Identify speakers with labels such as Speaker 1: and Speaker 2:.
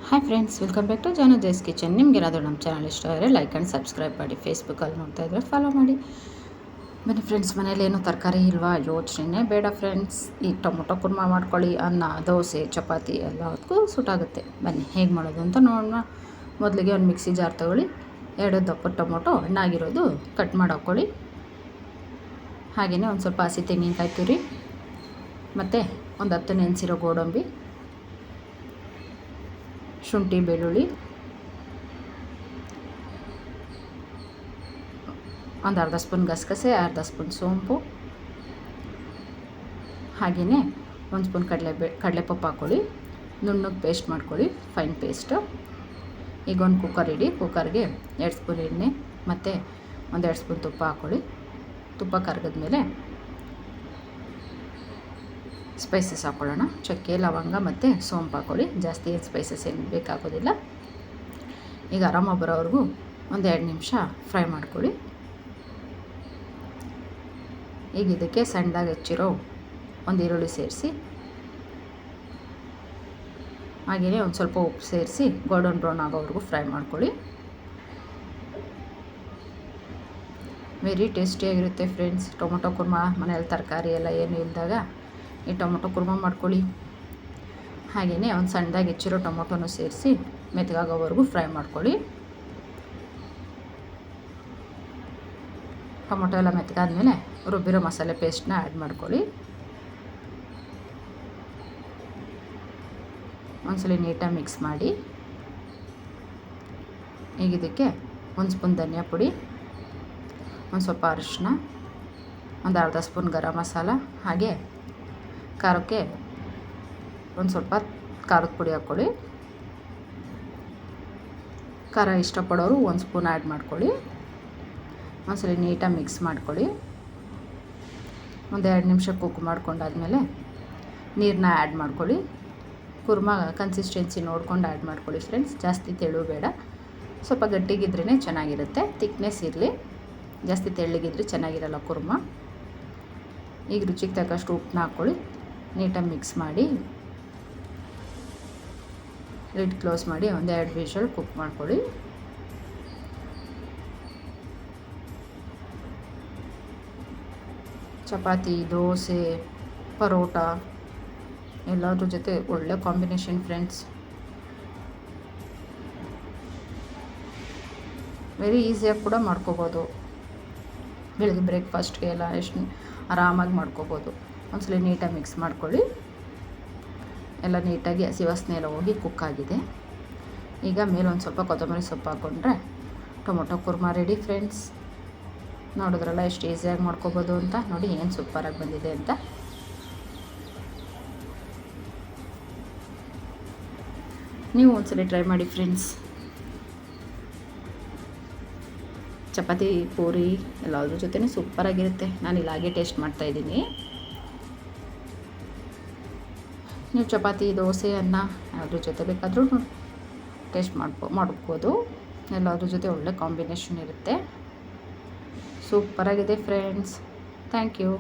Speaker 1: Hi friends, welcome back to Janu ಜೈಸ್ kitchen. ನಿಮಗೇನಾದರೂ ನಮ್ಮ ಚಾನಲ್ ಇಷ್ಟ ಆದರೆ ಲೈಕ್ ಆ್ಯಂಡ್ ಸಬ್ಸ್ಕ್ರೈಬ್ ಮಾಡಿ. ಫೇಸ್ಬುಕ್ಕಲ್ಲಿ ನೋಡ್ತಾ ಇದ್ದರೆ ಫಾಲೋ ಮಾಡಿ. ಬನ್ನಿ ಫ್ರೆಂಡ್ಸ್, ಮನೇಲಿ ಏನೂ ತರಕಾರಿ ಇಲ್ವಾ, ಯೋಚನೆ ಬೇಡ ಫ್ರೆಂಡ್ಸ್. ಈ ಟೊಮೊಟೊ ಕುರ್ಮಾ ಮಾಡ್ಕೊಳ್ಳಿ. ಅನ್ನ, ದೋಸೆ, ಚಪಾತಿ ಎಲ್ಲದಕ್ಕೂ ಸೂಟಾಗುತ್ತೆ. ಬನ್ನಿ ಹೇಗೆ ಮಾಡೋದು ಅಂತ ನೋಡೋಣ. ಮೊದಲಿಗೆ ಒಂದು ಮಿಕ್ಸಿ ಜಾರ್ ತೊಗೊಳ್ಳಿ. 2 ದಪ್ಪ ಟೊಮೊಟೊ ಹಣ್ಣಾಗಿರೋದು ಕಟ್ ಮಾಡಿ ಹಾಕ್ಕೊಳ್ಳಿ. ಹಾಗೆಯೇ ಒಂದು ಸ್ವಲ್ಪ ಹಸಿ ತೆಂಗಿನಕಾಯಿ ತುರಿ ಮತ್ತು ಒಂದು 10 ನೆನೆಸಿರೋ ಗೋಡಂಬಿ, ಶುಂಠಿ, ಬೆಳ್ಳುಳ್ಳಿ, ಒಂದು ಅರ್ಧ ಸ್ಪೂನ್ ಗಸಗಸೆ, ಅರ್ಧ ಸ್ಪೂನ್ ಸೋಂಪು, ಹಾಗೆಯೇ 1 ಸ್ಪೂನ್ ಕಡಲೆಪಪ್ಪು ಹಾಕ್ಕೊಳ್ಳಿ. ನುಣ್ಣಗೆ ಪೇಸ್ಟ್ ಮಾಡ್ಕೊಳ್ಳಿ, ಫೈನ್ ಪೇಸ್ಟು. ಈಗ ಒಂದು ಕುಕ್ಕರ್ ಇಡಿ. ಕುಕ್ಕರ್ಗೆ 2 ಸ್ಪೂನ್ ಎಣ್ಣೆ ಮತ್ತು 1-2 ಸ್ಪೂನ್ ತುಪ್ಪ ಹಾಕ್ಕೊಳ್ಳಿ. ತುಪ್ಪ ಕರಗಿದ್ಮೇಲೆ ಸ್ಪೈಸಸ್ ಹಾಕ್ಕೊಳ್ಳೋಣ. ಚಕ್ಕೆ, ಲವಂಗ ಮತ್ತು ಸೋಂಪು ಹಾಕ್ಕೊಳ್ಳಿ. ಜಾಸ್ತಿ ಏನು ಸ್ಪೈಸಸ್ ಏನು ಬೇಕಾಗೋದಿಲ್ಲ. ಈಗ ಆರಾಮ ಬರೋವರೆಗೂ 1-2 ನಿಮಿಷ ಫ್ರೈ ಮಾಡ್ಕೊಳ್ಳಿ. ಈಗ ಇದಕ್ಕೆ ಸಣ್ಣದಾಗಿ ಹೆಚ್ಚಿರೋ ಒಂದು ಈರುಳ್ಳಿ ಸೇರಿಸಿ, ಹಾಗೆಯೇ ಒಂದು ಸ್ವಲ್ಪ ಉಪ್ಪು ಸೇರಿಸಿ ಗೋಲ್ಡನ್ ಬ್ರೌನ್ ಆಗೋವರೆಗೂ ಫ್ರೈ ಮಾಡ್ಕೊಳ್ಳಿ. ವೆರಿ ಟೇಸ್ಟಿಯಾಗಿರುತ್ತೆ ಫ್ರೆಂಡ್ಸ್. ಟೊಮೊಟೊ ಕುರ್ಮಾ ಮನೆಯಲ್ಲಿ ತರಕಾರಿ ಎಲ್ಲ ಏನು ಇಲ್ಲದಾಗ ಈ ಟೊಮೊಟೊ ಕುರ್ಮಾ ಮಾಡ್ಕೊಳ್ಳಿ. ಹಾಗೆಯೇ ಒಂದು ಸಣ್ಣದಾಗಿ ಹೆಚ್ಚಿರೋ ಟೊಮೊಟೊನೂ ಸೇರಿಸಿ ಮೆತ್ತಗಾಗೋವರೆಗೂ ಫ್ರೈ ಮಾಡ್ಕೊಳ್ಳಿ. ಟೊಮೊಟೊ ಎಲ್ಲ ಮೆತ್ತಗಾದ್ಮೇಲೆ ರುಬ್ಬಿರೋ ಮಸಾಲೆ ಪೇಸ್ಟ್ನ ಆ್ಯಡ್ ಮಾಡ್ಕೊಳ್ಳಿ. ಒಂದ್ಸಲ ನೀಟಾಗಿ ಮಿಕ್ಸ್ ಮಾಡಿ. ಈಗ ಇದಕ್ಕೆ 1 ಸ್ಪೂನ್ ಧನಿಯಾ ಪುಡಿ, ಒಂದು ಸ್ವಲ್ಪ ಅರಿಶಿನ, ಒಂದು ಅರ್ಧ ಸ್ಪೂನ್ ಗರಂ ಮಸಾಲ, ಹಾಗೆ ಖಾರಕ್ಕೆ ಒಂದು ಸ್ವಲ್ಪ ಖಾರದ ಪುಡಿ ಹಾಕ್ಕೊಳ್ಳಿ. ಖಾರ ಇಷ್ಟಪಡೋರು 1 ಸ್ಪೂನ್ ಆ್ಯಡ್ ಮಾಡ್ಕೊಳ್ಳಿ. ಒಂದ್ಸಲ ನೀಟಾಗಿ ಮಿಕ್ಸ್ ಮಾಡ್ಕೊಳ್ಳಿ. 1-2 ನಿಮಿಷ ಕುಕ್ ಮಾಡ್ಕೊಂಡಾದ್ಮೇಲೆ ನೀರನ್ನ ಆ್ಯಡ್ ಮಾಡ್ಕೊಳ್ಳಿ. ಕುರ್ಮಾ ಕನ್ಸಿಸ್ಟೆನ್ಸಿ ನೋಡ್ಕೊಂಡು ಆ್ಯಡ್ ಮಾಡ್ಕೊಳ್ಳಿ ಫ್ರೆಂಡ್ಸ್. ಜಾಸ್ತಿ ತೆಳು ಬೇಡ, ಸ್ವಲ್ಪ ಗಟ್ಟಿಗಿದ್ರೇ ಚೆನ್ನಾಗಿರುತ್ತೆ. ತಿಕ್ನೆಸ್ ಇರಲಿ, ಜಾಸ್ತಿ ತೆಳ್ಳಗಿದ್ರೆ ಚೆನ್ನಾಗಿರಲ್ಲ ಕುರ್ಮಾ. ಈಗ ರುಚಿಗೆ ತಕ್ಕಷ್ಟು ಉಪ್ಪನ್ನ ಹಾಕ್ಕೊಳ್ಳಿ. ನೀಟಾಗಿ ಮಿಕ್ಸ್ ಮಾಡಿ ಲಿಡ್ ಕ್ಲೋಸ್ ಮಾಡಿ 1-2 ವಿಷಲ್ ಕುಕ್ ಮಾಡ್ಕೊಳ್ಳಿ. ಚಪಾತಿ, ದೋಸೆ, ಪರೋಟ ಎಲ್ಲದ್ರ ಜೊತೆ ಒಳ್ಳೆ ಕಾಂಬಿನೇಷನ್ ಫ್ರೆಂಡ್ಸ್. ವೆರಿ ಈಸಿಯಾಗಿ ಕೂಡ ಮಾಡ್ಕೋಬೋದು. ಬೆಳಗ್ಗೆ ಬ್ರೇಕ್ಫಾಸ್ಟ್ಗೆ ಎಲ್ಲ ಎಷ್ಟು ಆರಾಮಾಗಿ ಮಾಡ್ಕೋಬೋದು. ಒಂದ್ಸಲ ನೀಟಾಗಿ ಮಿಕ್ಸ್ ಮಾಡ್ಕೊಳ್ಳಿ. ಎಲ್ಲ ನೀಟಾಗಿ ಹಸಿ ವಾಸನೆ ಎಲ್ಲ ಹೋಗಿ ಕುಕ್ ಆಗಿದೆ. ಈಗ ಮೇಲೆ ಒಂದು ಸ್ವಲ್ಪ ಕೊತ್ತಂಬರಿ ಸೊಪ್ಪು ಹಾಕ್ಕೊಂಡ್ರೆ ಟೊಮೊಟೊ ಕುರ್ಮಾ ರೆಡಿ ಫ್ರೆಂಡ್ಸ್. ನೋಡಿದ್ರಲ್ಲ ಎಷ್ಟು ಈಸಿಯಾಗಿ ಮಾಡ್ಕೋಬೋದು ಅಂತ. ನೋಡಿ ಏನು ಸೂಪರಾಗಿ ಬಂದಿದೆ ಅಂತ. ನೀವು ಒಂದ್ಸಲ ಟ್ರೈ ಮಾಡಿ ಫ್ರೆಂಡ್ಸ್. ಚಪಾತಿ, ಪೂರಿ ಎಲ್ಲದ್ರ ಜೊತೆನೂ ಸೂಪರಾಗಿರುತ್ತೆ. ನಾನು ಇಲ್ಲಿ ಹಾಗೆ ಟೇಸ್ಟ್ ಮಾಡ್ತಾಯಿದ್ದೀನಿ. ನೀವು ಚಪಾತಿ, ದೋಸೆ, ಅನ್ನ ಅದ್ರ ಜೊತೆ ಬೇಕಾದರೂ ಟೇಸ್ಟ್ ಮಾಡ್ಬೋದು. ಎಲ್ಲದ್ರ ಜೊತೆ ಒಳ್ಳೆ ಕಾಂಬಿನೇಷನ್ ಇರುತ್ತೆ. ಸೂಪರಾಗಿದೆ ಫ್ರೆಂಡ್ಸ್. Thank you.